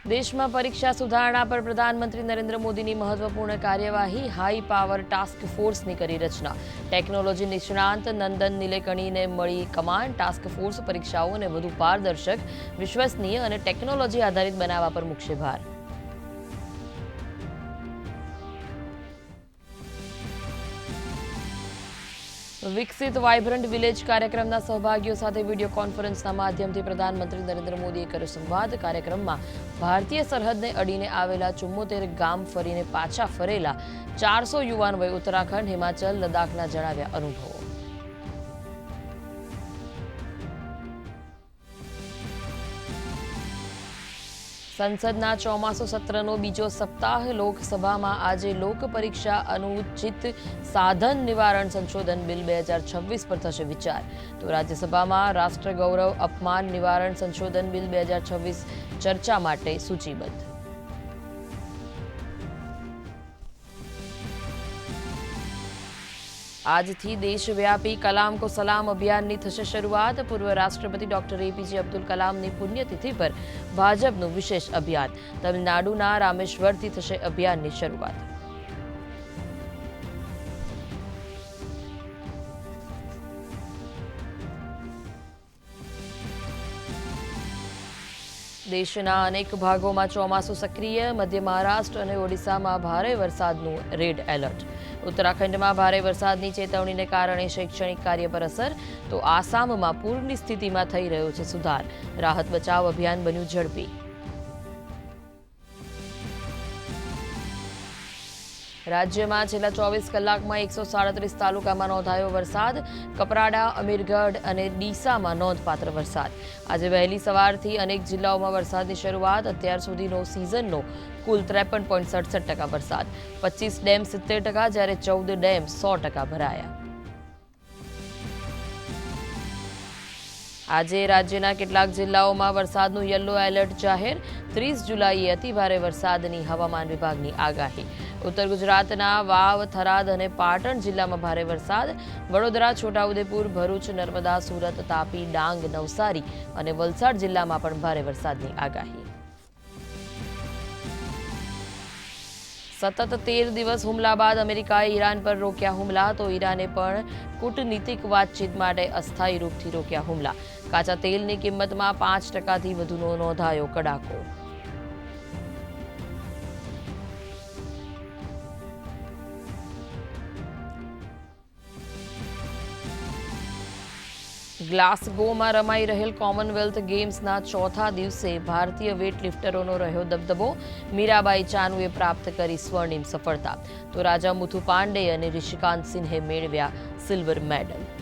દેશમાં પરીક્ષા સુધારણા પર પ્રધાનમંત્રી નરેન્દ્ર મોદીની મહત્વપૂર્ણ કાર્યવાહી હાઈ પાવર ટાસ્ક ફોર્સની કરી રચના ટેકનોલોજી નિષ્ણાંત નંદન નિલેકણીને મળી કમાન્ડ ટાસ્ક ફોર્સ પરીક્ષાઓને વધુ પારદર્શક વિશ્વસનીય અને ટેકનોલોજી આધારિત બનાવવા પર મૂકશે ભાર વિકસિત વાઇબ્રન્ટ વિલેજ કાર્યક્રમના સહભાગીઓ સાથે વિડીયો કોન્ફરન્સના માધ્યમથી પ્રધાનમંત્રી નરેન્દ્ર મોદીએ કર્યો સંવાદ કાર્યક્રમમાં ભારતીય સરહદને અડીને આવેલા 74 ગામ ફરીને પાછા ફરેલા 400 યુવાનોએ ઉત્તરાખંડ હિમાચલ લદ્દાખના જણાવ્યા અનુભવો સંસદના ચોમાસુ સત્રનો બીજો સપ્તાહ લોકસભામાં આજે લોક પરીક્ષા અનુચિત સાધન નિવારણ સંશોધન બિલ 2026 પર થશે વિચાર તો રાજ્યસભામાં રાષ્ટ્ર ગૌરવ અપમાન નિવારણ સંશોધન બિલ 2026 ચર્ચા માટે સૂચિબદ્ધ આજથી દેશવ્યાપી કલામ કો સલામ અભિયાનની થશે શરૂઆત પૂર્વ રાષ્ટ્રપતિ ડોક્ટર એપીજે અબ્દુલ કલામની પુણ્યતિથિ પર ભાજપનું વિશેષ અભિયાન તમિલનાડુના રામેશ્વરથી થશે અભિયાનની શરૂઆત દેશના અનેક ભાગોમાં ચોમાસું સક્રિય મધ્ય મહારાષ્ટ્ર અને ઓડિશામાં ભારે વરસાદનું રેડ એલર્ટ ઉત્તરાખંડમાં ભારે વરસાદની ચેતવણીને કારણે શૈક્ષણિક કાર્ય પર અસર તો આસામમાં પૂરની સ્થિતિમાં થઈ રહ્યો છે સુધાર રાહત બચાવ અભિયાન બન્યું ઝડપી રાજ્યમાં છેલ્લા 24 કલાકમાં 137 તાલુકામાં નોંધાયો વરસાદ કપરાડા અમીરગઢ અને ડીસામાં નોંધપાત્ર વરસાદ આજે વહેલી સવારથી અનેક જિલ્લાઓમાં વરસાદની શરૂઆત અત્યાર સુધીનો સિઝનનો કુલ 53.67% વરસાદ 25 ડેમ 70% જ્યારે 14 ડેમ 100% ભરાયા આજે રાજ્યના કેટલાક જિલ્લાઓમાં વરસાદનું યલો એલર્ટ જાહેર 30 જુલાઈએ અતિભારે વરસાદની હવામાન વિભાગની આગાહી ઉત્તર ગુજરાતના વાવ થરાદ અને પાટણ જિલ્લામાં ભારે વરસાદ વડોદરા છોટાઉદેપુર ભરૂચ નર્મદા સુરત તાપી ડાંગ નવસારી અને વલસાડ જિલ્લામાં પણ ભારે વરસાદની આગાહી સતત 13 દિવસ હુમલા બાદ અમેરિકાએ ઈરાન પર રોક્યા હુમલા તો ઈરાને પણ કૂટનીતિક વાતચીત માટે અસ્થાયી રૂપથી રોક્યા હુમલા કાચા તેલની કિંમતમાં 5%થી વધુનો નોંધાયો કડાકો ગ્લાસગોમાં રમાઈ રહેલ કોમનવેલ્થ ગેમ્સના ચોથા દિવસે ભારતીય વેઇટલિફ્ટરોનો રહ્યો દબદબો મીરાબાઈ ચાનુએ પ્રાપ્ત કરી સ્વર્ણિમ સફળતા તો રાજા મુથુ પાંડે અને રિષિકાંત સિંહે મેળવ્યા સિલ્વર મેડલ